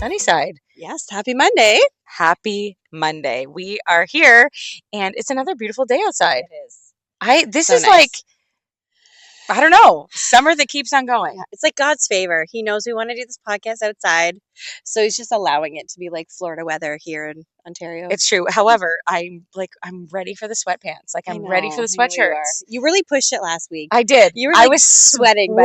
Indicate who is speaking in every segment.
Speaker 1: Sunnyside.
Speaker 2: Yes, happy Monday.
Speaker 1: Happy Monday. We are here and it's another beautiful day outside.
Speaker 2: It is.
Speaker 1: This
Speaker 2: So
Speaker 1: is
Speaker 2: nice.
Speaker 1: like, I don't know, summer that keeps on going.
Speaker 2: Yeah, it's like God's favor. He knows we want to do this podcast outside. So he's just allowing it to be like Florida weather here in Ontario.
Speaker 1: It's true. However, I'm ready for the sweatpants. I'm ready for the sweatshirts.
Speaker 2: You really pushed it last week.
Speaker 1: I did.
Speaker 2: You were
Speaker 1: I was sweating in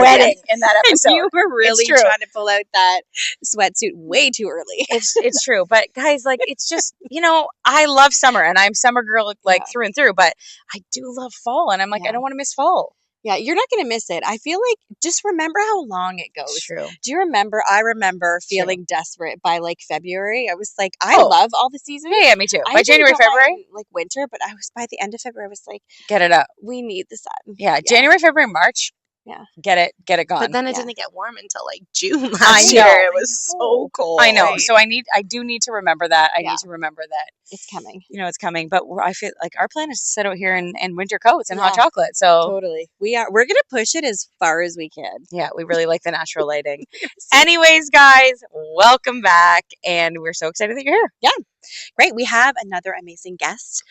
Speaker 1: that episode.
Speaker 2: You were really trying to pull out that sweatsuit way too early.
Speaker 1: It's true. But guys, it's just, I love summer and I'm summer girl through and through, but I do love fall and I'm I don't want to miss fall.
Speaker 2: Yeah, you're not going to miss it. I feel like just remember how long it goes.
Speaker 1: True.
Speaker 2: Do you remember? I remember feeling desperate by February. I was like, I love all the seasons.
Speaker 1: Yeah, me too. By January, February?
Speaker 2: Winter, but I was by the end of February, I was like,
Speaker 1: get it up.
Speaker 2: We need the sun.
Speaker 1: Yeah, January, February, March.
Speaker 2: Yeah.
Speaker 1: Get it gone.
Speaker 3: But then it didn't get warm until June last year. It was so cold.
Speaker 1: I know. So I do need to remember that. I need to remember that
Speaker 2: it's coming.
Speaker 1: It's coming. But I feel like our plan is to sit out here in winter coats and hot chocolate. So
Speaker 2: totally. We're gonna push it as far as we can.
Speaker 1: Yeah, we really like the natural lighting. Anyways, guys, welcome back. And we're so excited that you're here.
Speaker 2: Yeah. Great. We have another amazing guest.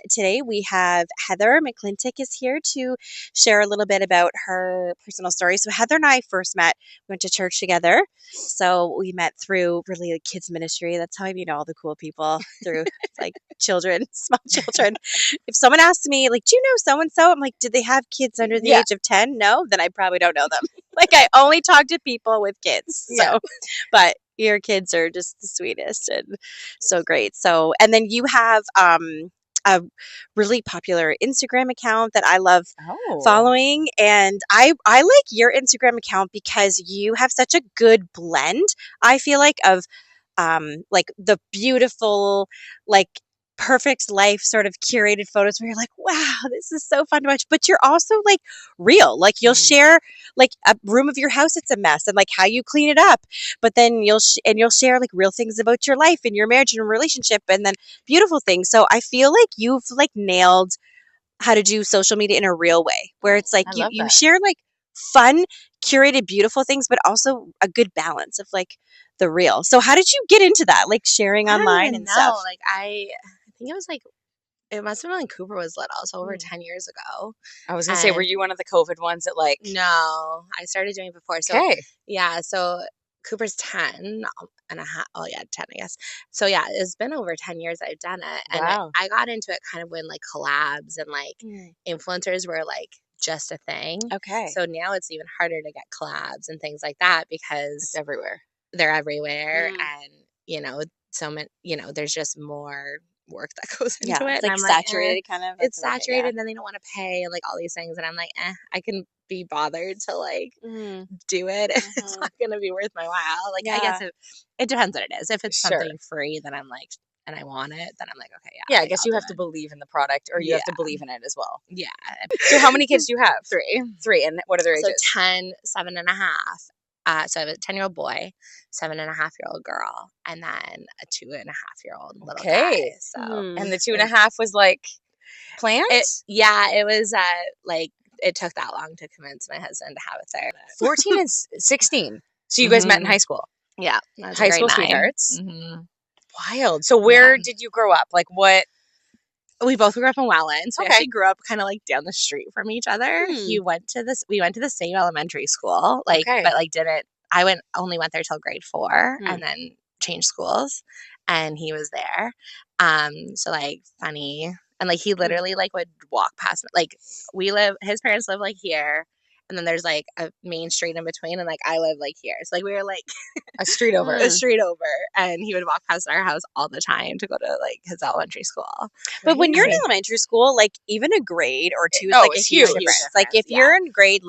Speaker 2: Today we have Heather McClintock is here to share a little bit about her personal story. So Heather and I first met, we went to church together. So we met through really kids ministry. That's how I meet all the cool people, through children, small children. If someone asks me, do you know so-and-so? I'm like, did they have kids under the age of 10? No, then I probably don't know them. I only talk to people with kids. So, but your kids are just the sweetest and so great. So, and then you have a really popular Instagram account that I love following. And I like your Instagram account because you have such a good blend, I feel of the beautiful, perfect life sort of curated photos where you're like, wow, this is so fun to watch. But you're also real. You'll share a room of your house, it's a mess, and how you clean it up. But then you'll share real things about your life and your marriage and relationship, and then beautiful things. So I feel you've nailed how to do social media in a real way, where it's you share fun, curated, beautiful things, but also a good balance of the real. So how did you get into that? Sharing online and stuff?
Speaker 3: I think it was it must have been when Cooper was little, so over 10 years ago.
Speaker 1: I was going to say, were you one of the COVID ones that
Speaker 3: No, I started doing it before. So, yeah, so Cooper's 10 and a half. Oh, yeah, 10, I guess. So, yeah, it's been over 10 years I've done it. And I got into it kind of when collabs and influencers were just a thing.
Speaker 2: Okay.
Speaker 3: So now it's even harder to get collabs and things like that because
Speaker 1: it's everywhere.
Speaker 3: They're everywhere. And, so many, there's just more work that goes into it.
Speaker 2: It's
Speaker 3: and
Speaker 2: saturated kind of.
Speaker 3: It's saturated and then they don't want to pay and all these things. And I'm I can be bothered to do it. It's not going to be worth my while. I guess it depends what it is. If it's something free, then I'm and I want it, then I'm okay, yeah.
Speaker 1: Yeah, I guess you have to believe in the product or you have to believe in it as well.
Speaker 3: Yeah.
Speaker 1: So how many kids do you have?
Speaker 3: 3.
Speaker 1: 3. And what are their ages?
Speaker 3: So 10, 7 and a half. So I have a 10-year-old boy, 7.5-year-old girl, and then a 2.5-year-old little guy. So,
Speaker 1: and the 2.5 was planned?
Speaker 3: It was it took that long to convince my husband to have it there.
Speaker 1: 14 and 16. So you guys met in high school?
Speaker 3: Yeah.
Speaker 1: High school sweethearts?
Speaker 3: Mm-hmm.
Speaker 1: Wild. So where did you grow up? What?
Speaker 3: We both grew up in Welland. So we actually grew up kind of down the street from each other. We went to the same elementary school. But only went there till grade 4 and then changed schools. And he was there. So funny. And he literally would walk past me. His parents live here. And then there's a main street in between, and I live here. So we were
Speaker 1: a street over,
Speaker 3: and he would walk past our house all the time to go to his elementary school.
Speaker 2: But when you're in elementary school, even a grade or 2 is a huge difference. If you're in grade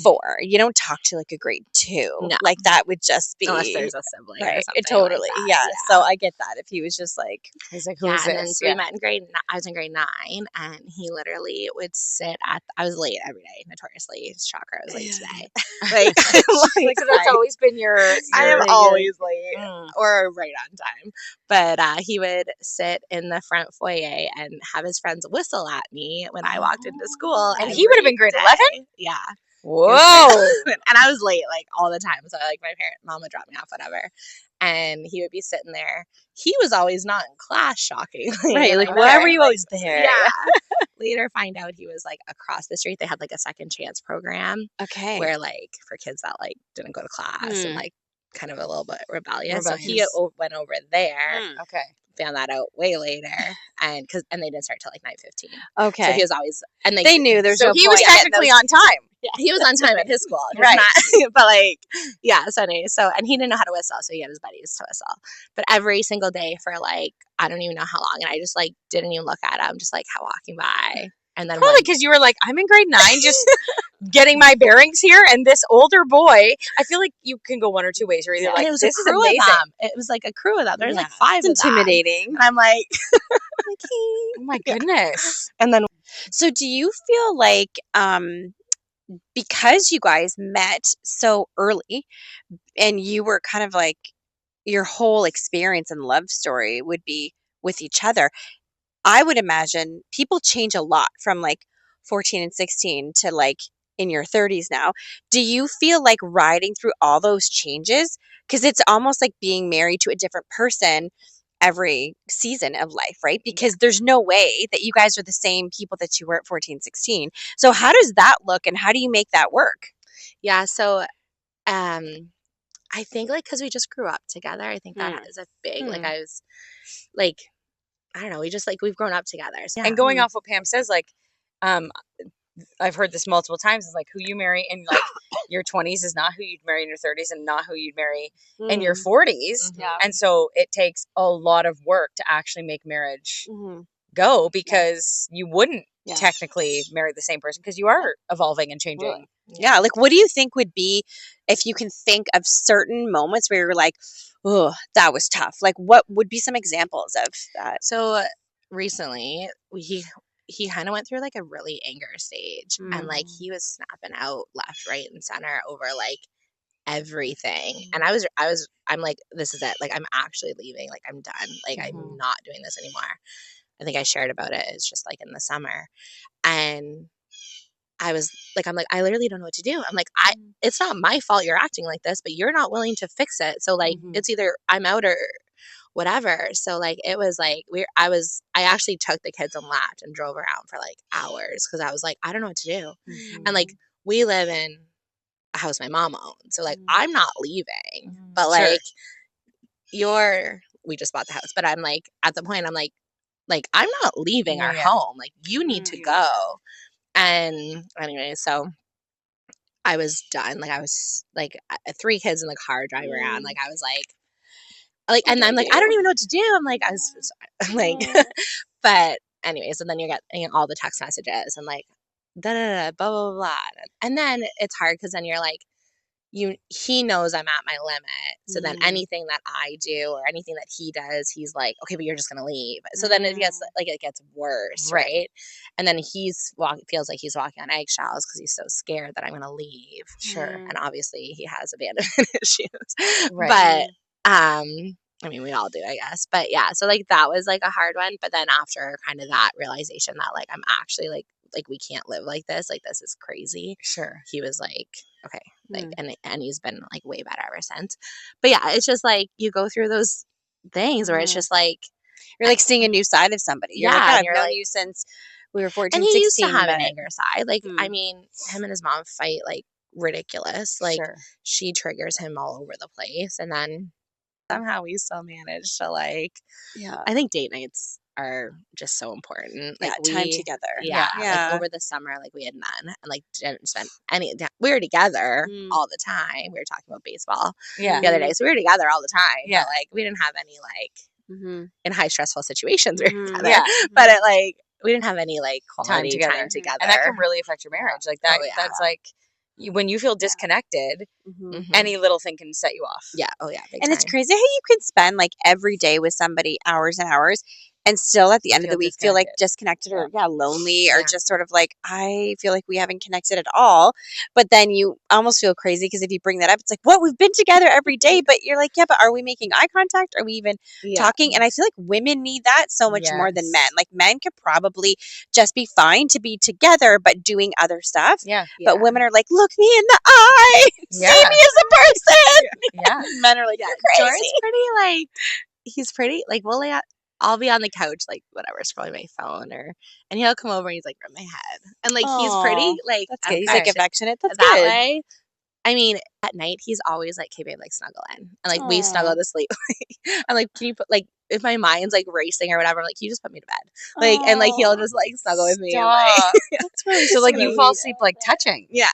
Speaker 2: 4, you don't talk to a grade 2.
Speaker 3: No.
Speaker 2: That would just be
Speaker 3: unless there's a sibling,
Speaker 2: right?
Speaker 3: Or something
Speaker 2: Totally, yeah. So I get that. If he was just
Speaker 1: he's who is
Speaker 3: and then
Speaker 1: this?
Speaker 3: So we met in I was in grade 9, and he literally would sit I was late every day, notoriously. Shocker, I was late today.
Speaker 1: So that's always been your
Speaker 3: I am always late or right on time. But he would sit in the front foyer and have his friends whistle at me when I walked into school.
Speaker 1: And he would have been grade 11?
Speaker 3: Yeah.
Speaker 1: Whoa.
Speaker 3: And I was late all the time. So my mom would drop me off, whatever. and he would be sitting there. He was always not in class, shockingly.
Speaker 2: Right. Like, why were you always there?
Speaker 3: Yeah. Later find out he was like across the street. They had like a second chance program.
Speaker 2: Okay.
Speaker 3: Where like for kids that like didn't go to class and like kind of a little bit rebellious. So he went over there.
Speaker 1: Okay.
Speaker 3: Found that out way later, and they didn't start till like 9:15.
Speaker 2: Okay.
Speaker 3: So he was always, and
Speaker 2: they knew there's no
Speaker 1: he
Speaker 2: point.
Speaker 1: was technically on time.
Speaker 3: Yeah, he was on time at his school,
Speaker 1: right?
Speaker 3: Not, but like, yeah. So anyway, and he didn't know how to whistle, so he had his buddies to whistle. But every single day for like I don't even know how long, and I just like didn't even look at him, just like walking by. And then
Speaker 1: probably because you were like, I'm in grade 9, just getting my bearings here, and this older boy. I feel like you can go one or two ways. You're either like,
Speaker 3: it was
Speaker 1: this
Speaker 3: a crew
Speaker 1: is amazing.
Speaker 3: Of them. It was like a crew of them. There's like 5 of them.
Speaker 2: Intimidating.
Speaker 3: And I'm like,
Speaker 1: oh my goodness.
Speaker 3: And then,
Speaker 2: so do you feel like, because you guys met so early, and you were kind of like your whole experience and love story would be with each other? I would imagine people change a lot from like 14 and 16 to like in your 30s now. Do you feel like riding through all those changes? Because it's almost like being married to a different person every season of life, right? Because there's no way that you guys are the same people that you were at 14, 16. So how does that look, and how do you make that work?
Speaker 3: Yeah. So, I think like, cause we just grew up together. I think that is a big, like I was like, I don't know. We just like, we've grown up together. So,
Speaker 1: and going off what Pam says, like, I've heard this multiple times, is like who you marry in like your 20s is not who you'd marry in your 30s, and not who you'd marry in your 40s.
Speaker 2: Yeah.
Speaker 1: And so it takes a lot of work to actually make marriage go, because you wouldn't technically marry the same person, because you are evolving and changing.
Speaker 2: Really? Yeah. Like, what do you think would be, if you can think of certain moments where you're like, oh, that was tough? Like, what would be some examples of that?
Speaker 3: So recently he kind of went through like a really anger stage, and like he was snapping out left, right, and center over like everything. And I'm like, this is it. Like, I'm actually leaving. Like, I'm done. Like, I'm not doing this anymore. I think I shared about it. It's just like in the summer. And I was like, I literally don't know what to do. I'm like, it's not my fault you're acting like this, but you're not willing to fix it. So like, it's either I'm out or whatever. So like, it was like, I actually took the kids and left and drove around for like hours, because I was like, I don't know what to do. And like, we live in a house my mom owns. So like, I'm not leaving, but like we just bought the house, but I'm like, at the point I'm like, I'm not leaving our home. Like, you need to go. And anyway, so I was done. Like, I was like 3 kids in the car driving around. Like, I was like, and I'm like, I don't even know what to do. I'm like, I'm like, but anyway, so then you're getting all the text messages and like, da da da, blah blah blah, and then it's hard, because then you're like, he knows I'm at my limit. So then anything that I do or anything that he does, he's like, okay, but you're just gonna leave. So then it gets worse, right? And then feels like he's walking on eggshells, because he's so scared that I'm gonna leave.
Speaker 1: Sure.
Speaker 3: And obviously he has abandonment issues. Right. But I mean, we all do, I guess. But yeah, so like that was like a hard one. But then after kind of that realization that like I'm actually like we can't live like this. Like, this is crazy.
Speaker 1: Sure.
Speaker 3: He was like, okay. Like, and he's been like way better ever since. But yeah, it's just like you go through those things where it's just like,
Speaker 2: you're like seeing a new side of somebody. You're like, I've known you since we were 14,
Speaker 3: and he
Speaker 2: 16.
Speaker 3: Used to have an anger side. Like, I mean, him and his mom fight like ridiculous. Like, she triggers him all over the place. And then somehow we still manage to like, I think date nights are just so important. Like,
Speaker 2: time together.
Speaker 3: Yeah. Like, over the summer, like, we had none, and like didn't spend any. We were together all the time. We were talking about baseball the other day, so we were together all the time. Yeah. But like, we didn't have any like in high stressful situations. We were together. Yeah. But it like, we didn't have any like quality time together.
Speaker 1: And that can really affect your marriage. Like that. That's like, when you feel disconnected, any little thing can set you off.
Speaker 3: Yeah. Oh yeah.
Speaker 2: And it's crazy how you can spend like every day with somebody hours and hours, and still at the end of
Speaker 1: Feel
Speaker 2: the week feel like disconnected or lonely or just sort of like, I feel like we haven't connected at all. But then you almost feel crazy because if you bring that up, it's like, what, we've been together every day, but you're like, yeah, but are we making eye contact? Are we even talking? And I feel like women need that so much more than men. Like men could probably just be fine to be together but doing other stuff. But women are like, look me in the eye, see me as a person. Men are like, you're crazy.
Speaker 3: Jordan's pretty like, he's pretty like, I'll be on the couch, like, whatever, scrolling my phone, and he'll come over and he's like, rub my head. And, like, he's pretty, like,
Speaker 2: that's good. He's like affectionate. That's
Speaker 3: that
Speaker 2: good.
Speaker 3: way. I mean, at night, he's always like, okay, babe, like, snuggle in. And, like, we snuggle to sleep. I'm like, can you put, like, if my mind's, like, racing or whatever, I'm like, can you just put me to bed? Like, and, like, he'll just, like, snuggle with me. And, like,
Speaker 1: that's really so, like, you fall asleep, like, touching.
Speaker 3: Yeah.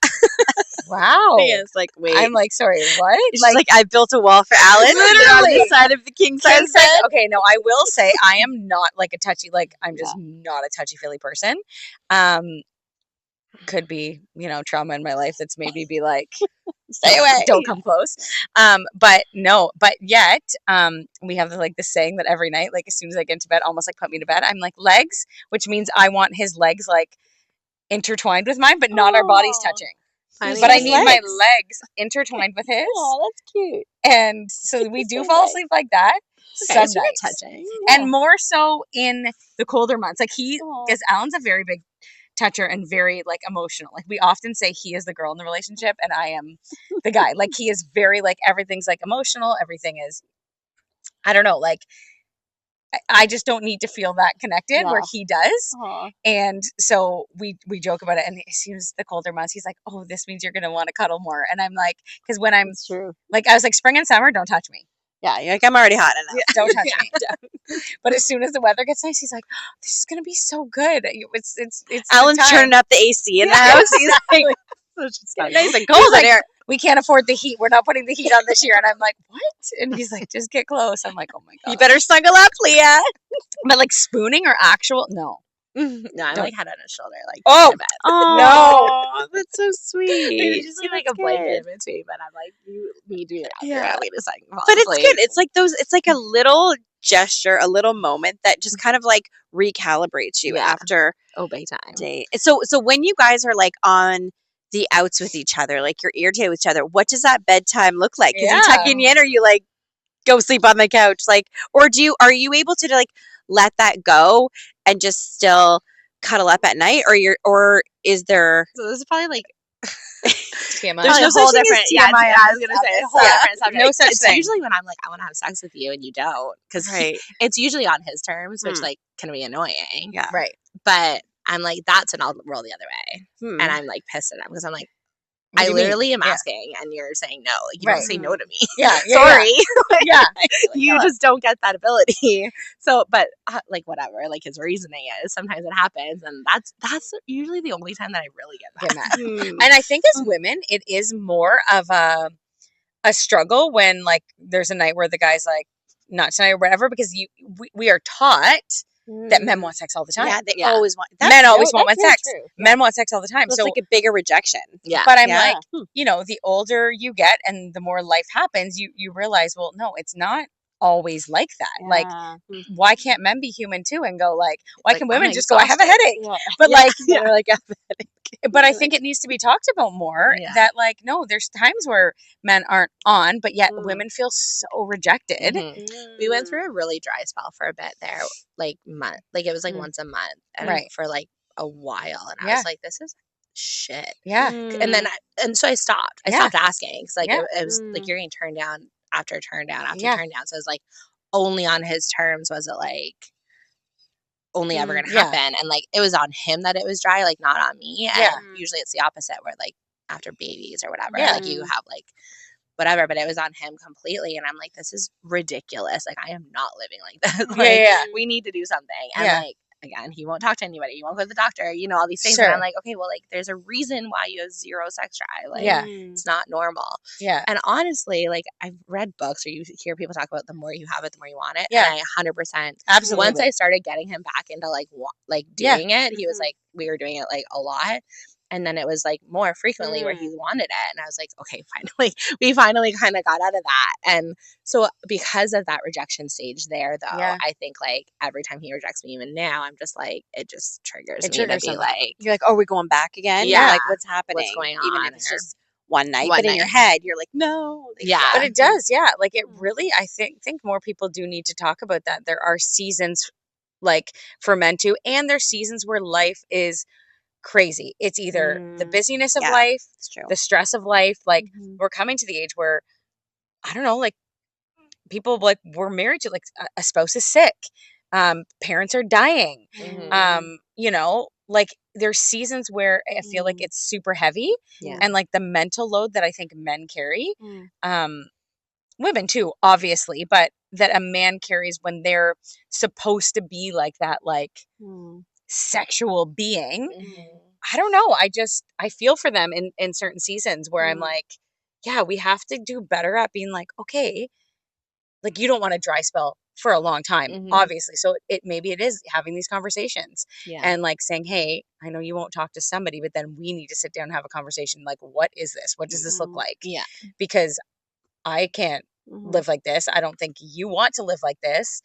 Speaker 1: Wow.
Speaker 2: It's like, wait.
Speaker 1: I'm like, sorry, what?
Speaker 2: She's like, I built a wall for Alan. Literally. On the side of the king size bed.
Speaker 1: Okay, no, I will say I am not like a touchy, like, I'm just not a touchy-feely person. Could be, trauma in my life that's maybe be like, stay away, don't come close. But yet, we have the saying that every night, like, as soon as I get into bed, almost like put me to bed, I'm like, legs, which means I want his legs, like, intertwined with mine, but not our bodies touching. But I need my legs intertwined with his.
Speaker 2: Oh, that's cute.
Speaker 1: And so we do fall asleep like that.
Speaker 3: Okay, some nights. Touching.
Speaker 1: And more so in the colder months. Like because Alan's a very big toucher and very like emotional. Like we often say he is the girl in the relationship and I am the guy. Like he is very like everything's like emotional. Everything is, I don't know, like I just don't need to feel that connected where he does. And so we joke about it. And as soon as the colder months, he's like, oh, this means you're going to want to cuddle more. And I'm like, because when I'm like, I was like, spring and summer, don't touch me.
Speaker 2: Yeah, you're like, I'm already hot enough.
Speaker 1: Yeah, don't touch me. But as soon as the weather gets nice, he's like, oh, this is going to be so good. It's
Speaker 2: Alan's turning up the AC in the house. He's like,
Speaker 1: it's nice and cold in here. We can't afford the heat. We're not putting the heat on this year. And I'm like, what? And he's like, just get close. I'm like, oh my God.
Speaker 2: You better snuggle up, Leah.
Speaker 1: But like spooning or actual, no.
Speaker 3: No, I'm like head on his shoulder, like
Speaker 2: no, that's so sweet.
Speaker 3: You just need like a blanket in between, but I'm like, you need to be wait a second.
Speaker 2: But it's good. It's like it's like a little gesture, a little moment that just kind of like recalibrates you after
Speaker 3: bedtime.
Speaker 2: Day. So when you guys are like on the outs with each other, like you're irritated with each other, what does that bedtime look like? Is he tucking you in, or you like go sleep on the couch, like, or are you able to like let that go and just still cuddle up at night, or is there?
Speaker 3: So this is probably like
Speaker 1: TMI.
Speaker 2: There's no such thing as TMI.
Speaker 3: I was gonna say it's a whole different subject.
Speaker 1: No such
Speaker 3: it's
Speaker 1: thing.
Speaker 3: Usually when I'm like, I want to have sex with you and you don't, because it's usually on his terms, which like can be annoying.
Speaker 2: Yeah,
Speaker 1: right.
Speaker 3: But I'm like, that's when I'll roll the other way, and I'm like pissed at him because I'm like, I literally am asking, and you're saying no. Like, you don't say no to me.
Speaker 1: Yeah,
Speaker 3: sorry.
Speaker 1: Yeah,
Speaker 3: you just don't get that ability. So, but like whatever, like his reasoning is sometimes it happens, and that's usually the only time that I really get mad.
Speaker 1: And I think as women, it is more of a struggle when like there's a night where the guy's like, not tonight or whatever, because we are taught that men want sex all the time.
Speaker 2: Yeah, they always want.
Speaker 1: Men always want sex. Men want sex all the time.
Speaker 2: So it's like a bigger rejection.
Speaker 3: Yeah,
Speaker 1: but I'm like, the older you get and the more life happens, you realize, well, no, it's not always like that. Like, why can't men be human too and go like, why can women just go, I have a headache? But like,
Speaker 2: they're like, I have a headache.
Speaker 1: But I think it needs to be talked about more that like, no, there's times where men aren't on, but yet women feel so rejected.
Speaker 3: We went through a really dry spell for a bit there, like month, like it was like once a month, and for like a while, and I was like, this is shit.
Speaker 1: Yeah.
Speaker 3: And so I stopped. I stopped asking because like it was like you're getting turned down after turn down after turn down. So it was like only on his terms was it like only ever gonna happen, and like it was on him that it was dry, like not on me. And usually it's the opposite, where like after babies or whatever, like you have like whatever, but it was on him completely. And I'm like, this is ridiculous. Like I am not living like this. Like, we need to do something. And like again, he won't talk to anybody. He won't go to the doctor. All these things. And I'm like, okay, well, like there's a reason why you have zero sex drive. Like it's not normal.
Speaker 1: Yeah.
Speaker 3: And honestly, like I've read books or you hear people talk about the more you have it, the more you want it.
Speaker 1: Yeah.
Speaker 3: And I 100%.
Speaker 1: Absolutely.
Speaker 3: Once I started getting him back into like doing it, he was like, we were doing it like a lot. And then it was like more frequently where he wanted it. And I was like, okay, finally, we finally kind of got out of that. And so because of that rejection stage there, though, I think like every time he rejects me, even now, I'm just like, it just triggers me to be like,
Speaker 2: you're like, oh, we're going back again?
Speaker 3: Yeah.
Speaker 2: Like, what's happening?
Speaker 3: What's going on?
Speaker 2: Even if it's just one night, but in your head, you're like, no.
Speaker 3: Yeah.
Speaker 1: But it does, like it really, I think more people do need to talk about that. There are seasons like for men too, and there's seasons where life is crazy. It's either the busyness of life, the stress of life. Like we're coming to the age where, I don't know, like people like we're married to, like a spouse is sick, parents are dying, you know, like there's seasons where I feel like it's super heavy, and like the mental load that I think men carry, women too, obviously, but that a man carries when they're supposed to be like that, like sexual being. I don't know. I feel for them in certain seasons where I'm like, yeah, we have to do better at being like, okay, like you don't want a dry spell for a long time, obviously. So maybe it is having these conversations and like saying, hey, I know you won't talk to somebody, but then we need to sit down and have a conversation. Like, what is this? What does this look like? Yeah. Because I can't live like this. I don't think you want to live like this.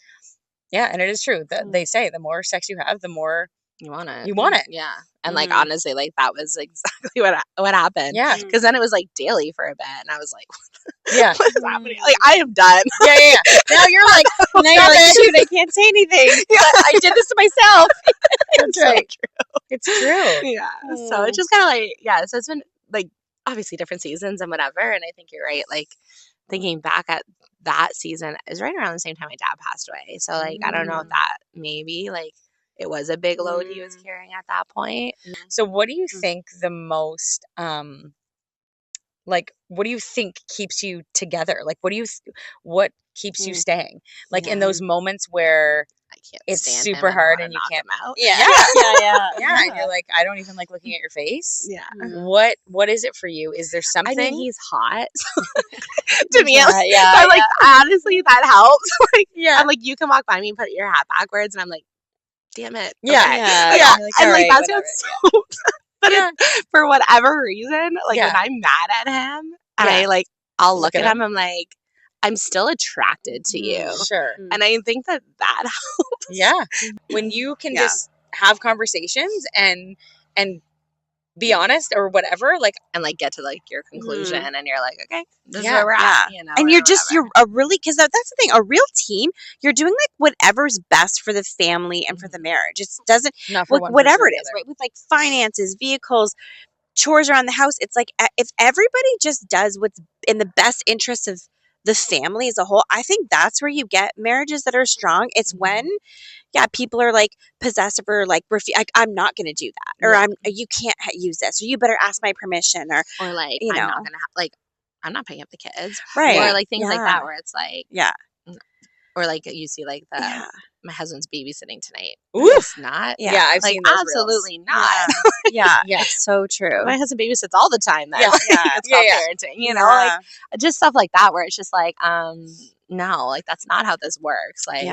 Speaker 1: Yeah. And it is true that they say the more sex you have, the more
Speaker 3: you want it.
Speaker 1: You want it.
Speaker 3: Yeah. And like, honestly, like that was exactly what happened.
Speaker 1: Yeah.
Speaker 3: Because then it was like daily for a bit. And I was like,
Speaker 1: yeah,
Speaker 3: what's happening? Like, I am done.
Speaker 1: Yeah. Now you're like,
Speaker 2: shoot, I can't say anything. But I did this to myself.
Speaker 1: That's right. So true. It's true.
Speaker 3: Yeah. So it's just kind of like, yeah. So it's been like obviously different seasons and whatever. And I think you're right. Like thinking back at that season is right around the same time my dad passed away. So like, I don't know if that maybe like it was a big load he was carrying at that point.
Speaker 1: So what do you think the most, like, what do you think keeps you together? Like, what keeps you staying? Like in those moments where
Speaker 3: I can't
Speaker 1: it's
Speaker 3: stand
Speaker 1: super
Speaker 3: him
Speaker 1: hard and you can't
Speaker 3: out.
Speaker 1: Yeah. And you're like, I don't even like looking at your face.
Speaker 3: Yeah.
Speaker 1: What is it for you? Is there something?
Speaker 3: I mean, he's hot. To me, I'm like, honestly, that helps. Like, I'm like, you can walk by me and put your hat backwards, and I'm like, damn it.
Speaker 1: Yeah.
Speaker 3: Okay.
Speaker 1: Yeah.
Speaker 3: And like, that sounds so but for whatever reason, like when I'm mad at him and I'll look at him, I'm like, I'm still attracted to you.
Speaker 1: Sure.
Speaker 3: And I think that helps.
Speaker 1: Yeah. When you can just have conversations and be honest or whatever, like,
Speaker 3: and like get to like your conclusion and you're like, okay, this is where we're at, you know.
Speaker 2: And you're a really, because that's the thing, a real team, you're doing like whatever's best for the family and for the marriage. It doesn't, whatever it is, right? With like finances, vehicles, chores around the house. It's like, if everybody just does what's in the best interest of the family as a whole, I think that's where you get marriages that are strong. It's when people are like possessive or like I'm not going to do that, or you can't use this, or you better ask my permission, or
Speaker 3: like
Speaker 2: you know,
Speaker 3: I'm not going to like I'm not picking up the kids,
Speaker 2: right?
Speaker 3: Or like things like that where it's like or like you see like my husband's babysitting tonight. It's not.
Speaker 1: Yeah, I've
Speaker 3: like
Speaker 1: seen those
Speaker 3: absolutely
Speaker 1: reels.
Speaker 3: not.
Speaker 2: Yeah, so true.
Speaker 3: My husband babysits all the time. Then it's called parenting. You know, like just stuff like that where it's just like no, like that's not how this works. Like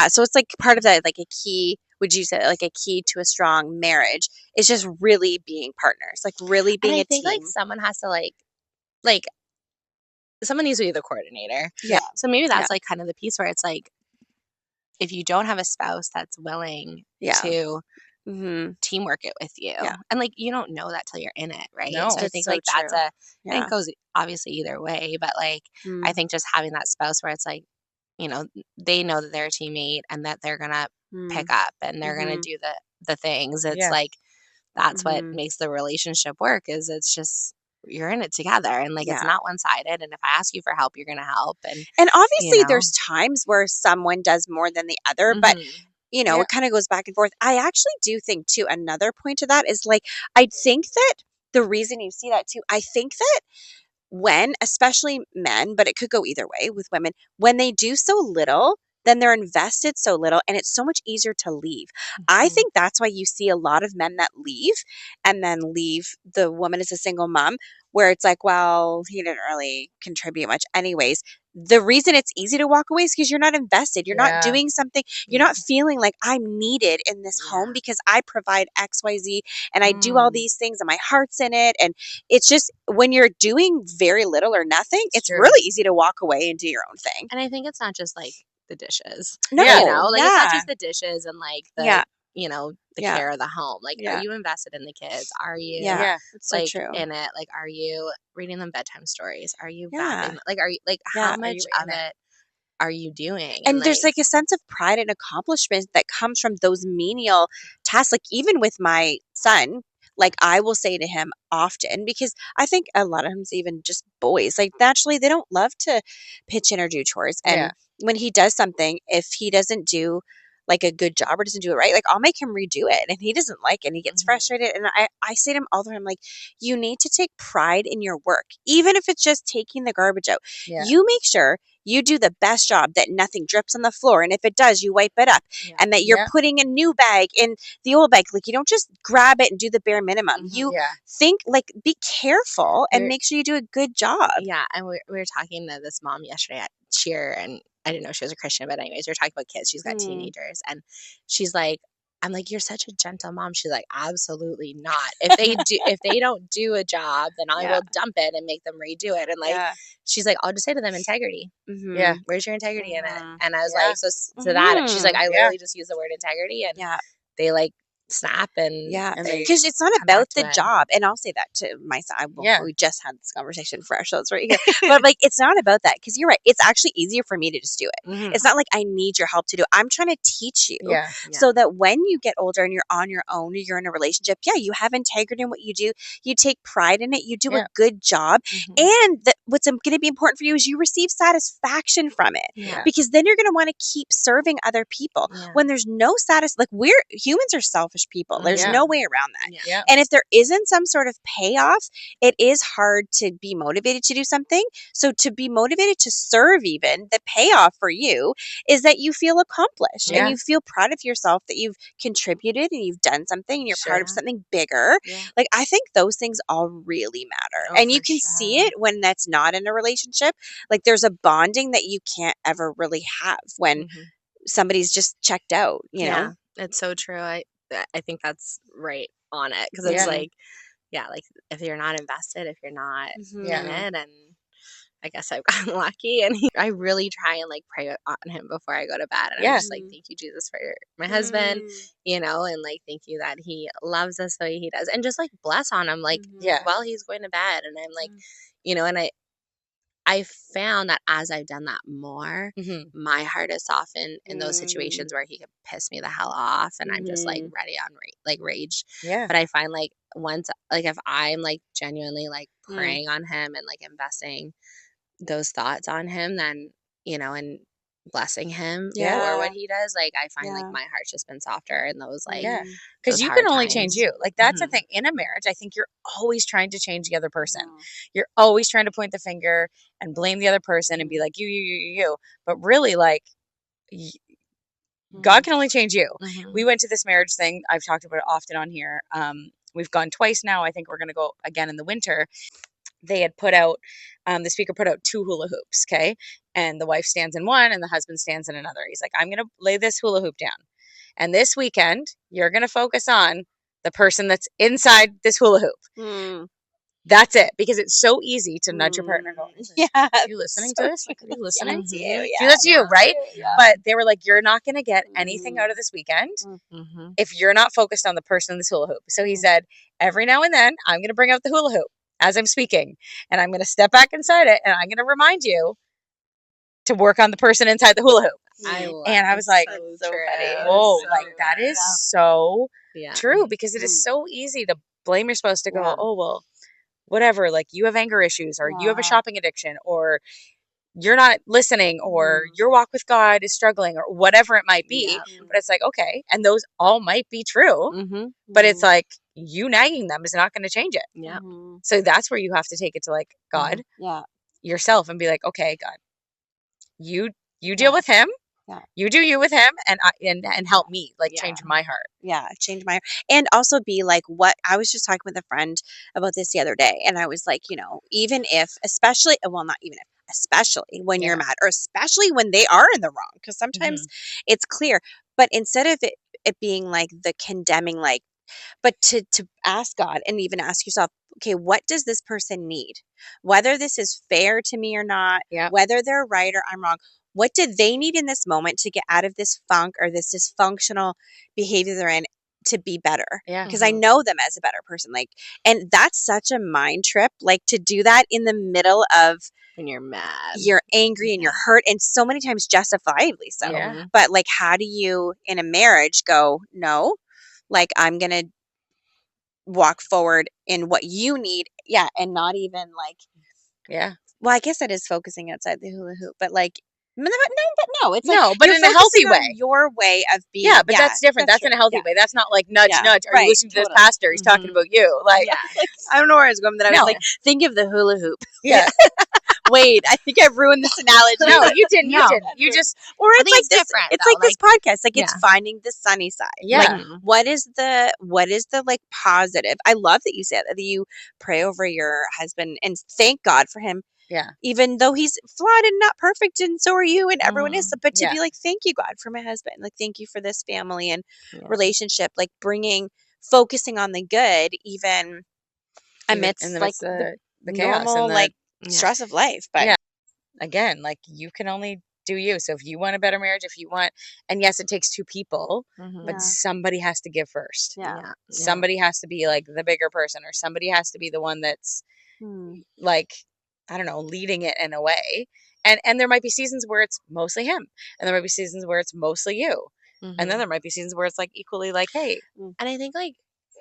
Speaker 2: so it's like part of that, like a key. Would you say like a key to a strong marriage is just really being partners, like really being a team?
Speaker 3: Like someone has to like someone needs to be the coordinator. Yeah. So maybe that's like kind of the piece where it's like if you don't have a spouse that's willing to teamwork it with you, and like you don't know that till you're in it, right?
Speaker 1: No,
Speaker 3: so I think like that's I think it goes obviously either way, but like I think just having that spouse where it's like, you know, they know that they're a teammate and that they're gonna pick up and they're gonna do the things. It's like that's what makes the relationship work. Is it's just you're in it together, and like it's not one-sided, and if I ask you for help, you're gonna help,
Speaker 2: and obviously there's times where someone does more than the other, but you know it kind of goes back and forth. I actually do think too, another point to that is like I think that the reason you see that too, I think that when, especially men, but it could go either way with women, when they do so little, then they're invested so little and it's so much easier to leave. I think that's why you see a lot of men that leave and then leave the woman as a single mom, where it's like, well, he didn't really contribute much anyways. the reason it's easy to walk away is because you're not invested. You're not doing something. You're not feeling like I'm needed in this home because I provide XYZ and I do all these things and my heart's in it. And it's just when you're doing very little or nothing, it's really easy to walk away and do your own thing.
Speaker 3: And I think it's not just like the dishes.
Speaker 2: No,
Speaker 3: you know, like it's not just the dishes and like the you know, the
Speaker 2: Yeah.
Speaker 3: care of the home. Like, are you invested in the kids? Are you
Speaker 2: it's
Speaker 3: like
Speaker 2: so true.
Speaker 3: in it? Like, are you reading them bedtime stories? Are you
Speaker 2: Yeah.
Speaker 3: bathing? Like, are you like how much of it are you doing?
Speaker 2: And there's like a sense of pride and accomplishment that comes from those menial tasks. Like even with my son, like I will say to him often, because I think a lot of times even just boys, like naturally they don't love to pitch in or do chores. And when he does something, if he doesn't do like a good job or doesn't do it right, like I'll make him redo it and he doesn't like it and he gets frustrated. And I say to him all the time, like, you need to take pride in your work, even if it's just taking the garbage out. You make sure you do the best job, that nothing drips on the floor. And if it does, you wipe it up and that you're putting a new bag in the old bag. Like you don't just grab it and do the bare minimum. You think like, be careful and make sure you do a good job.
Speaker 3: Yeah. And we were talking to this mom yesterday at cheer and I didn't know she was a Christian, but anyways, we were talking about kids. She's got teenagers and she's like, I'm like, you're such a gentle mom. She's like, absolutely not. If they don't do a job, then I will dump it and make them redo it. And like, she's like, I'll just say to them integrity. Yeah. Where's your integrity in it? And I was like, so that she's like, I literally just use the word integrity and they like snap and
Speaker 2: because it's not about the job. And I'll say that to my son. We just had this conversation fresh, so it's right here. But like, it's not about that, because you're right. It's actually easier for me to just do it. It's not like I need your help to do it. I'm trying to teach you so that when you get older and you're on your own, or you're in a relationship, you have integrity in what you do. You take pride in it. You do a good job. And what's going to be important for you is you receive satisfaction from it, because then you're going to want to keep serving other people. When there's no like humans are selfish people. There's no way around that. And if there isn't some sort of payoff, it is hard to be motivated to do something. So to be motivated to serve, even the payoff for you is that you feel accomplished and you feel proud of yourself, that you've contributed and you've done something and you're part of something bigger. Like, I think those things all really matter. And you can see it when that's not in a relationship. Like there's a bonding that you can't ever really have when somebody's just checked out, you know?
Speaker 3: It's so true. I think that's right on it, because it's like, like if you're not invested, if you're not in it, and I guess I've gotten lucky, and I really try and like pray on him before I go to bed, and I'm just like, thank you, Jesus, for my husband, you know, and like thank you that he loves us the way he does, and just like bless on him, like while he's going to bed, and I'm like, you know, and I found that as I've done that more, my heart is softened in those situations where he could piss me the hell off and I'm just like ready on rage. But I find like once, like if I'm like genuinely like praying on him and like investing those thoughts on him, then, you know, and blessing him for what he does, like I find like my heart's just been softer in those like
Speaker 1: because you can only change you. Like that's the thing in a marriage. I think you're always trying to change the other person. You're always trying to point the finger and blame the other person and be like you. But really, like God can only change you. We went to this marriage thing. I've talked about it often on here. We've gone twice now. I think we're going to go again in the winter. They had put out, the speaker put out 2 hula hoops, okay? And the wife stands in one and the husband stands in another. He's like, I'm going to lay this hula hoop down. And this weekend, you're going to focus on the person that's inside this hula hoop. That's it. Because it's so easy to nudge your partner. Go, are you listening to this? Like, are you listening?
Speaker 2: To you.
Speaker 1: That's you, right? But they were like, you're not going to get anything out of this weekend if you're not focused on the person in this hula hoop. So he said, every now and then, I'm going to bring out the hula hoop as I'm speaking, and I'm going to step back inside it, and I'm going to remind you to work on the person inside the hula hoop. And I was like,
Speaker 2: so funny.
Speaker 1: whoa, like that is so true, because it is so easy to blame your spouse, to go, oh, well, whatever, like you have anger issues, or you have a shopping addiction, or you're not listening, or your walk with God is struggling, or whatever it might be. But it's like, okay, and those all might be true, but it's like, you nagging them is not going to change it. So that's where you have to take it to like God, yourself, and be like, okay, God, you deal with him. You do you with him, and help me like change my heart.
Speaker 2: Change my heart. And also be like, what I was just talking with a friend about this the other day, and I was like, you know, even if, especially, well, not even if, especially when you're mad, or especially when they are in the wrong, because sometimes it's clear. But instead of it being like the condemning, like, but to ask God and even ask yourself, okay, what does this person need? Whether this is fair to me or not, whether they're right or I'm wrong, what do they need in this moment to get out of this funk or this dysfunctional behavior they're in to be better? Because I know them as a better person. Like, and that's such a mind trip, like to do that in the middle of
Speaker 3: when you're mad,
Speaker 2: you're angry and you're hurt, and so many times justifiably so. But like, how do you in a marriage go, no, like I'm going to walk forward in what you need. And not even like, well, I guess that is focusing outside the hula hoop, but like, no, it's like,
Speaker 1: but in a healthy way.
Speaker 2: Your way of being.
Speaker 1: Yeah, but that's different. That's in a healthy way. That's not like nudge. Are you listening to this pastor? He's talking about you. Like,
Speaker 2: I don't know where I was going, but I was like, think of the hula hoop.
Speaker 1: Yeah.
Speaker 2: Wait, I think I've ruined this analogy.
Speaker 1: No, you didn't. You didn't. You just,
Speaker 2: or it's like this. Different, it's though, like this podcast. Like it's finding the sunny side.
Speaker 1: Yeah.
Speaker 2: Like what is the like positive? I love that you said that you pray over your husband and thank God for him.
Speaker 1: Yeah.
Speaker 2: Even though he's flawed and not perfect, and so are you, and everyone is. But to be like, thank you, God, for my husband. Like, thank you for this family and relationship. Like focusing on the good, even amidst like the chaos normal, and the stress of life. But
Speaker 1: again, like you can only do you. So if you want a better marriage, if you want, and yes, it takes two people, but somebody has to give first. Somebody has to be like the bigger person, or somebody has to be the one that's like, I don't know, leading it in a way. And there might be seasons where it's mostly him, and there might be seasons where it's mostly you. And then there might be seasons where it's like equally like, hey.
Speaker 3: And I think like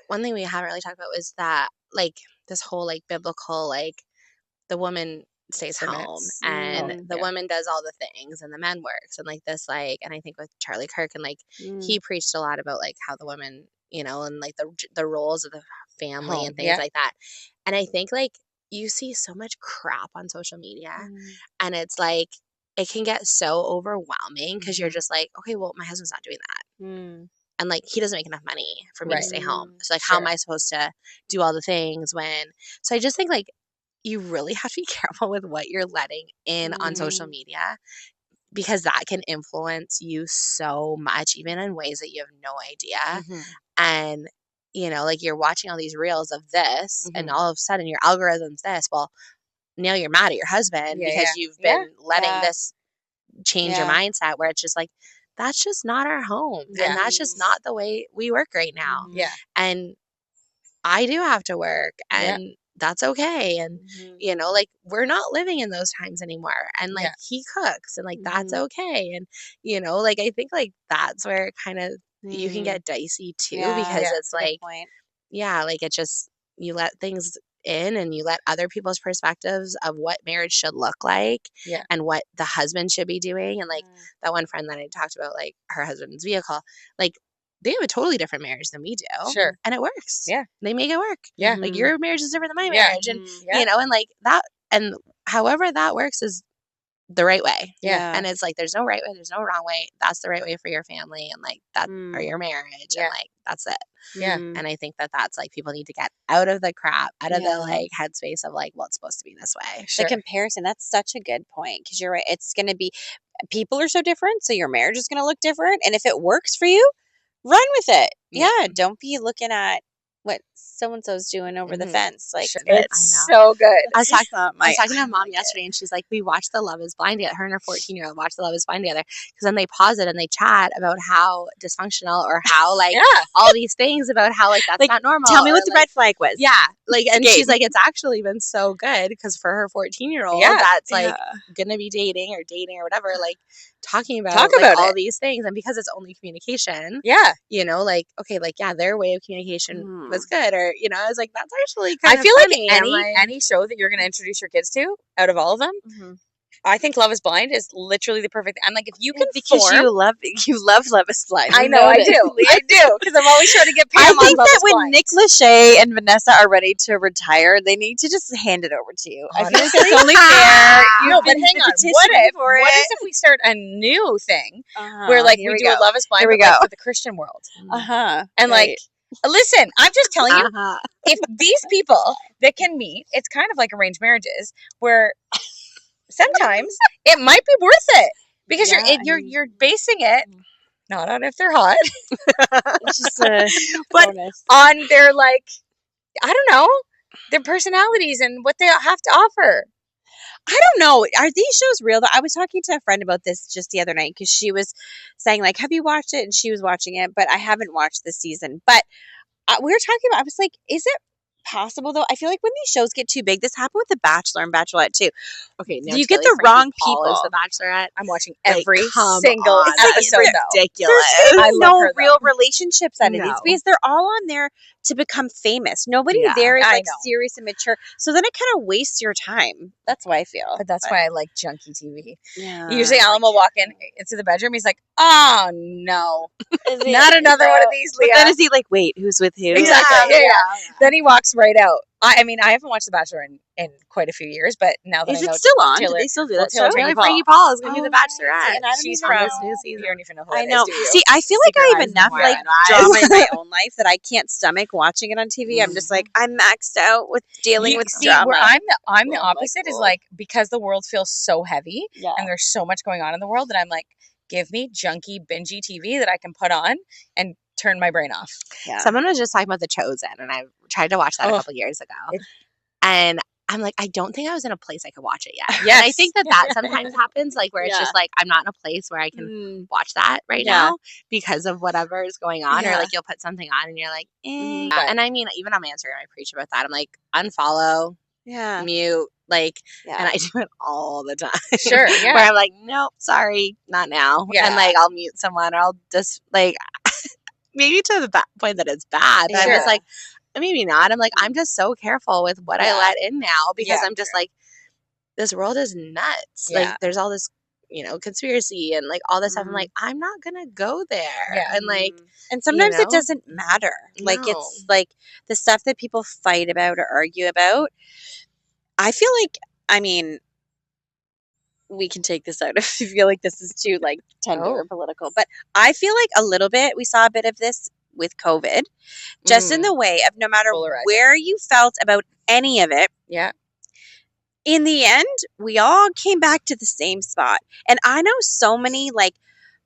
Speaker 3: one thing we haven't really talked about was that like this whole like biblical, like the woman stays home and the woman does all the things and the man works, and like this, like, and I think with Charlie Kirk, and like he preached a lot about like how the woman, you know, and like the roles of the family and things like that. And I think like you see so much crap on social media and it's like it can get so overwhelming because you're just like, okay, well, my husband's not doing that. And like he doesn't make enough money for me to stay home. So like how am I supposed to do all the things when? So I just think like you really have to be careful with what you're letting in on social media, because that can influence you so much, even in ways that you have no idea. And, you know, like you're watching all these reels of this and all of a sudden your algorithm's this. Well, now you're mad at your husband because you've been letting this change your mindset, where it's just like, that's just not our home. And that's just not the way we work right now. And I do have to work, and that's okay. And, you know, like we're not living in those times anymore. And like he cooks, and like that's okay. And, you know, like I think like that's where it kind of you can get dicey too, because it's like, like it just, you let things in and you let other people's perspectives of what marriage should look like and what the husband should be doing. And like that one friend that I talked about, like her husband's vehicle, like they have a totally different marriage than we do.
Speaker 1: Sure.
Speaker 3: And it works.
Speaker 1: Yeah.
Speaker 3: They make it work.
Speaker 1: Yeah.
Speaker 3: Like your marriage is different than my marriage. And, you know, and like that, and however that works is the right way.
Speaker 1: Yeah.
Speaker 3: And it's like, there's no right way, there's no wrong way. That's the right way for your family and like that, or your marriage. And like, that's it.
Speaker 1: Yeah.
Speaker 3: And I think that that's like, people need to get out of the crap, out of the like headspace of like, well, it's supposed to be this way.
Speaker 2: The comparison, that's such a good point. Cause you're right. It's going to be, people are so different. So your marriage is going to look different. And if it works for you, run with it. Yeah. Don't be looking at what so-and-so's doing over the fence. Like,
Speaker 1: it's so good.
Speaker 3: I was talking to mom yesterday, and she's like, we watched the Love is Blind together. Her and her 14-year-old watched the Love is Blind together, because then they pause it and they chat about how dysfunctional or how like all these things about how like that's like, not normal.
Speaker 2: Tell me what the red flag was.
Speaker 3: Yeah. Like, and she's like, it's actually been so good, because for her 14-year-old that's like gonna be dating or whatever, like talking about all these things, and because it's only communication, you know, like, okay, like their way of communication was good, or you know, I was like, that's actually kind of
Speaker 1: I feel
Speaker 3: funny.
Speaker 1: like any show that you're going to introduce your kids to, out of all of them, I think Love is Blind is literally the perfect. I'm like, if you can
Speaker 2: because you love Love is Blind.
Speaker 1: I know, I do, because I'm always trying to get Pam
Speaker 2: I think
Speaker 1: on Love
Speaker 2: that
Speaker 1: is
Speaker 2: when
Speaker 1: Blind.
Speaker 2: Nick Lachey and Vanessa are ready to retire, they need to just hand it over to you.
Speaker 1: Honestly.
Speaker 2: I feel like that's only fair.
Speaker 1: No, but hang on. What if we start a new thing where like we do a Love is Blind, but like for the Christian world? And like. Listen, I'm just telling you, if these people that can meet, it's kind of like arranged marriages where sometimes it might be worth it because
Speaker 2: Yeah,
Speaker 1: you're basing it not on if they're hot,
Speaker 2: it's just a
Speaker 1: but
Speaker 2: bonus.
Speaker 1: on their like, I don't know, their personalities and what they have to offer.
Speaker 2: I don't know. Are these shows real? I was talking to a friend about this just the other night because she was saying like, "Have you watched it?" And she was watching it, but I haven't watched this season. But we were talking about. I was like, "Is it possible though?" I feel like when these shows get too big, this happened with The Bachelor and Bachelorette too.
Speaker 3: Okay, no,
Speaker 2: you get the wrong people.
Speaker 3: As the Bachelorette.
Speaker 1: I'm watching
Speaker 3: Like,
Speaker 1: every
Speaker 3: come
Speaker 1: single
Speaker 3: on, that's
Speaker 1: episode though.
Speaker 3: ridiculous.
Speaker 2: There's
Speaker 1: I
Speaker 2: getting
Speaker 1: love
Speaker 2: no
Speaker 1: her, though.
Speaker 2: real relationships out of these
Speaker 3: No.
Speaker 2: because they're all on there to become famous. Nobody
Speaker 3: Yeah,
Speaker 2: there is
Speaker 1: I
Speaker 2: like
Speaker 1: know.
Speaker 2: serious and mature. So then it kind of wastes your time. That's what I feel.
Speaker 1: But that's why I like junky TV.
Speaker 2: Yeah.
Speaker 1: Usually Alan will walk into the bedroom. He's like, "Oh no,
Speaker 2: Is he-
Speaker 1: not another one of
Speaker 2: no.
Speaker 1: these,
Speaker 2: But
Speaker 1: Leah."
Speaker 2: then is he like, wait, who's with who?
Speaker 1: Exactly. Yeah. Then he walks right out. I mean, I haven't watched The Bachelor in quite a few years, but now that
Speaker 2: Is
Speaker 1: I know
Speaker 2: it still on?
Speaker 1: Taylor,
Speaker 2: Do they still do
Speaker 1: well,
Speaker 2: that
Speaker 1: Taylor
Speaker 2: show?
Speaker 1: Frankie
Speaker 3: Frankie Paul is going to be the
Speaker 2: right.
Speaker 3: Bachelorette.
Speaker 2: And I don't
Speaker 1: she's
Speaker 2: even
Speaker 1: from
Speaker 3: this
Speaker 2: know.
Speaker 3: new
Speaker 1: You
Speaker 3: season.
Speaker 1: don't even know who
Speaker 2: I
Speaker 1: it
Speaker 2: know.
Speaker 1: is, do you?
Speaker 2: See, I feel like
Speaker 3: Stick your
Speaker 2: I have
Speaker 3: eyes
Speaker 2: enough
Speaker 3: more
Speaker 2: like
Speaker 3: on eyes.
Speaker 2: drama in my own life that I can't stomach watching it on TV. I'm just like, I'm maxed out with dealing with
Speaker 1: See,
Speaker 2: drama.
Speaker 1: where I'm the
Speaker 2: Well, I'm like,
Speaker 1: opposite is
Speaker 2: cool.
Speaker 1: like, because the world feels so heavy
Speaker 2: Yeah.
Speaker 1: and there's so much going on in the world that I'm like, give me junky, bingey TV that I can put on and turn my brain off.
Speaker 2: Yeah.
Speaker 3: Someone was just talking about The Chosen, and I tried to watch that a couple years ago. And I'm like, I don't think I was in a place I could watch it yet.
Speaker 1: Yes.
Speaker 3: And I think that sometimes happens, like where it's just like, I'm not in a place where I can watch that right now because of whatever is going on. Or like you'll put something on and you're like, eh. And I mean, even on my Instagram, I preach about that. I'm like, unfollow, mute, like, and I do it all the time.
Speaker 1: Sure, yeah.
Speaker 3: Where I'm like, nope, sorry, not now.
Speaker 1: Yeah.
Speaker 3: And like, I'll mute someone or I'll just like, maybe to the point that it's bad. But I'm just like, maybe not. I'm like, I'm just so careful with what I let in now because I'm just like, this world is nuts. Like, there's all this, conspiracy and like all this stuff. I'm like, I'm not gonna go there.
Speaker 1: Yeah.
Speaker 3: And like,
Speaker 2: and sometimes it doesn't matter. Like, it's like the stuff that people fight about or argue about. I feel like, I mean, we can take this out if you feel like this is too like tender or political, but I feel like a little bit, we saw a bit of this with COVID, just in the way of no matter where you felt about any of it.
Speaker 1: Yeah.
Speaker 2: In the end, we all came back to the same spot. And I know so many like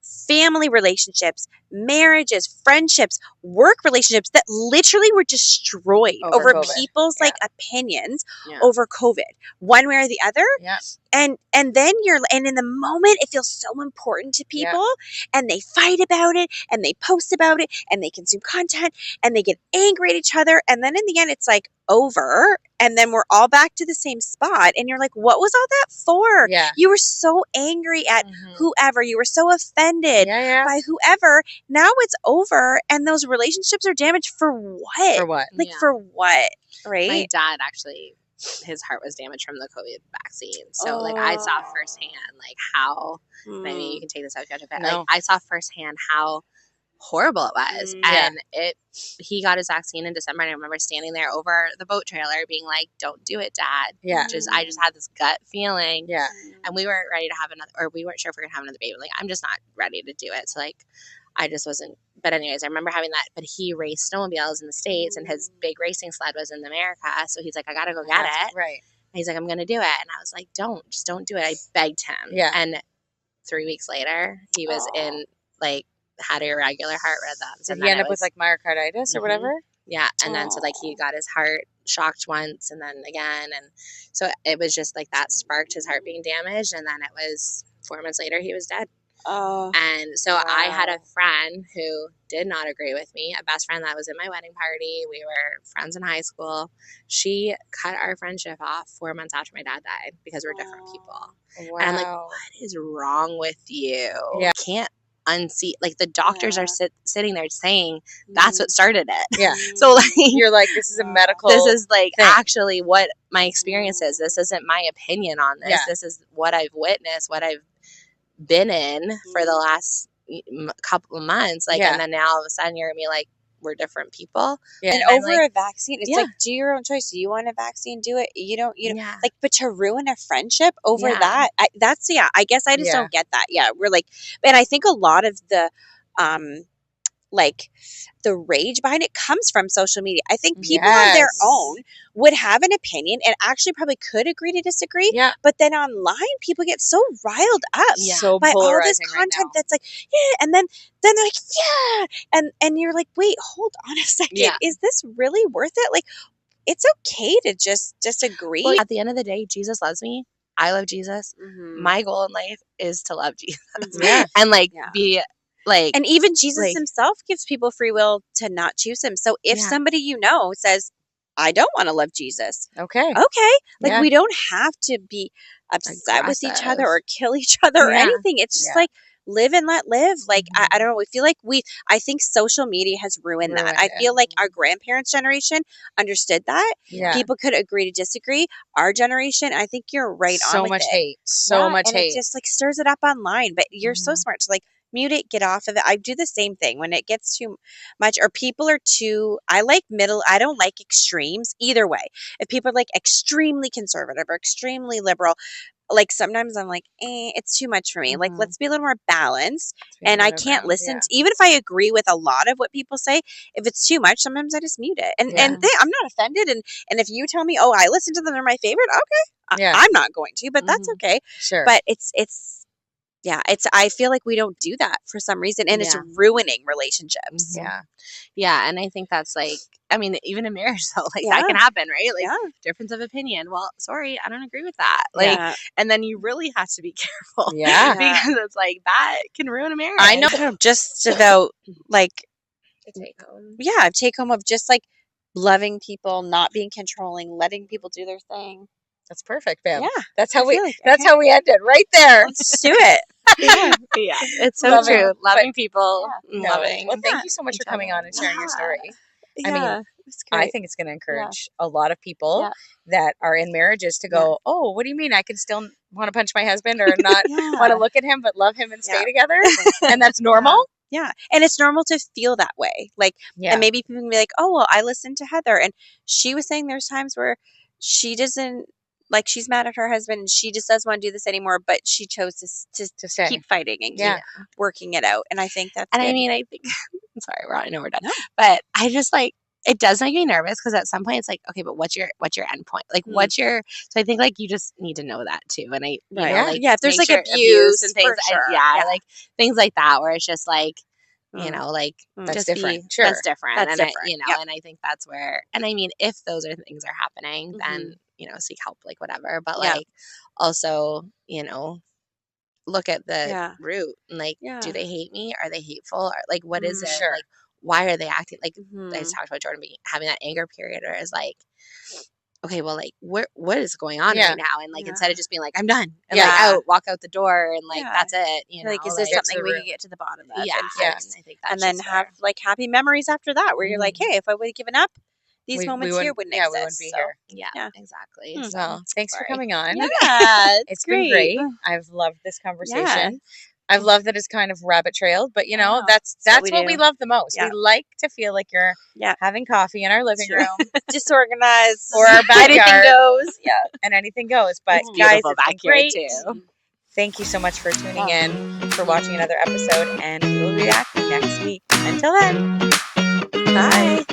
Speaker 2: family relationships, marriages, friendships, work relationships that literally were destroyed over people's like opinions over COVID, one way or the other.
Speaker 1: Yeah.
Speaker 2: And then and in the moment it feels so important to people and they fight about it and they post about it and they consume content and they get angry at each other. And then in the end it's like over and then we're all back to the same spot. And you're like, what was all that for?
Speaker 1: Yeah.
Speaker 2: You were so angry at whoever. You were so offended by whoever. Now it's over and those relationships are damaged for what?
Speaker 1: For what?
Speaker 2: Like for what? Right?
Speaker 3: My dad actually, his heart was damaged from the COVID vaccine. So like I saw firsthand like how, I mean, you can take this out, but like I saw firsthand how horrible it was. And he got his vaccine in December and I remember standing there over the boat trailer being like, don't do it, Dad.
Speaker 1: Yeah.
Speaker 3: I just had this gut feeling.
Speaker 1: Yeah.
Speaker 3: And we weren't ready to have another, or we weren't sure if we were gonna have another baby. Like, I'm just not ready to do it. So like, I just wasn't, but anyways, I remember having that, but he raced snowmobiles in the States and his big racing sled was in America. So he's like, I gotta go get it.
Speaker 1: Right.
Speaker 3: And he's like, I'm gonna do it. And I was like, just don't do it. I begged him.
Speaker 1: Yeah.
Speaker 3: And 3 weeks later, he was in like, had irregular heart rhythms.
Speaker 1: Did he end up with like myocarditis or whatever?
Speaker 3: Yeah. And then so like he got his heart shocked once and then again. And so it was just like that sparked his heart being damaged. And then it was 4 months later, he was dead.
Speaker 2: Oh.
Speaker 3: And so I had a friend who did not agree with me, a best friend that was in my wedding party. We were friends in high school. She cut our friendship off 4 months after my dad died because we're different people.
Speaker 1: Wow.
Speaker 3: And I'm like, what is wrong with you?
Speaker 1: Yeah.
Speaker 3: Can't unseat, like the doctors are sitting there saying that's what started it.
Speaker 1: Yeah.
Speaker 3: So like
Speaker 1: you're like, this is a medical
Speaker 3: this is like
Speaker 1: thing.
Speaker 3: actually what my experience is. This isn't my opinion on this. This is what I've witnessed, what I've been in for the last couple of months. Like, and then now all of a sudden you're gonna be like, we're different people.
Speaker 2: Yeah. And over a vaccine, it's like, do your own choice. Do you want a vaccine? Do it. You don't, like, but to ruin a friendship over that, I guess I just don't get that. Yeah. We're like, and I think a lot of the, like the rage behind it comes from social media. I think people on their own would have an opinion and actually probably could agree to disagree.
Speaker 1: Yeah.
Speaker 2: But then online, people get so riled up
Speaker 1: So
Speaker 2: by all this
Speaker 1: polarizing right
Speaker 2: content
Speaker 1: now.
Speaker 2: that's like, yeah, and then they're like, yeah, and you're like, wait, hold on a second,
Speaker 3: Yeah.
Speaker 2: is this really worth it? Like, it's okay to just disagree.
Speaker 3: Well, at the end of the day, Jesus loves me. I love Jesus. My goal in life is to love Jesus.
Speaker 1: Yeah.
Speaker 3: And like be like,
Speaker 2: and even Jesus
Speaker 3: like,
Speaker 2: himself gives people free will to not choose him. So if somebody says, I don't want to love Jesus,
Speaker 1: okay,
Speaker 2: like we don't have to be upset with each other or kill each other or anything. It's just like live and let live. Like I don't know, we feel like I think social media has ruined that. I feel like our grandparents' generation understood that. People could agree to disagree. Our generation, I think you're right on with it.
Speaker 1: So much
Speaker 2: and
Speaker 1: hate.
Speaker 2: it just like stirs it up online. But you're so smart to like mute it, get off of it. I do the same thing when it gets too much or people are too, I like middle, I don't like extremes either way. If people are like extremely conservative or extremely liberal, like sometimes I'm like, it's too much for me. Like, let's be a little more balanced. And I can't listen to, even if I agree with a lot of what people say, if it's too much, sometimes I just mute it. And I'm not offended. And if you tell me, oh, I listen to them, they're my favorite, okay. I'm not going to, but that's okay.
Speaker 1: Sure.
Speaker 2: But I feel like we don't do that for some reason, and it's ruining relationships.
Speaker 3: Yeah, and I think that's like, I mean, even in marriage, though, like that can happen, right? Like difference of opinion. Well, sorry, I don't agree with that. Like, and then you really have to be careful. Because it's like that can ruin a marriage.
Speaker 2: I know just about like
Speaker 3: a take home.
Speaker 2: Yeah, a take home of just like loving people, not being controlling, letting people do their thing.
Speaker 1: That's perfect, Bam.
Speaker 2: Yeah,
Speaker 1: that's how we ended right there.
Speaker 2: Let's do it.
Speaker 3: Yeah, it's so true. Loving people, loving.
Speaker 1: Well, thank you so much for coming on and sharing your story. I mean, I think it's going to encourage a lot of people that are in marriages to go, oh, what do you mean? I can still want to punch my husband or not want to look at him, but love him and stay together, and that's normal.
Speaker 2: Yeah. And it's normal to feel that way. Like, and maybe people can be like, oh, well, I listened to Heather and she was saying there's times where she doesn't, like, she's mad at her husband and she just doesn't want to do this anymore, but she chose to stay. Keep fighting and keep working it out. And I think that's
Speaker 3: good. I mean, I think, I'm sorry, I know we're done, but I just like, it does make me nervous because at some point it's like, okay, but what's your end point? Like, so I think like you just need to know that too. And I, you know, like,
Speaker 2: if there's like abuse and things,
Speaker 3: like things like that, where it's just like, you know, like
Speaker 1: that's
Speaker 3: just
Speaker 1: different.
Speaker 3: That's different.
Speaker 2: That's
Speaker 3: and
Speaker 2: different.
Speaker 3: I, you know, and I think that's where, and I mean, if those are things are happening, then, you know, seek help, like whatever. But like also, you know, look at the root and like, do they hate me? Are they hateful? Or like, what is it? Like, why are they acting like I talked about Jordan having that anger period, or is like, okay, well, like what is going on right now? And like instead of just being like, I'm done and like walk out the door and like that's it, you know,
Speaker 2: like is this something we can get to the bottom of?
Speaker 3: Yeah,
Speaker 2: and I think and then have like happy memories after that, where you're like, hey, if I would have given up, these moments here wouldn't exist.
Speaker 1: We wouldn't be here.
Speaker 3: Yeah, exactly.
Speaker 1: So thanks for coming on.
Speaker 2: Yeah,
Speaker 1: it's been great. I've loved this conversation. I've loved that it's kind of rabbit trailed, but you know, that's what we love the most. We like to feel like you're having coffee in our living room,
Speaker 2: disorganized,
Speaker 1: or our backyard.
Speaker 2: Anything goes.
Speaker 1: And anything goes. But guys, it's backyard too. Thank you so much for tuning in, for watching another episode, and we'll be back next week. Until then,
Speaker 2: bye.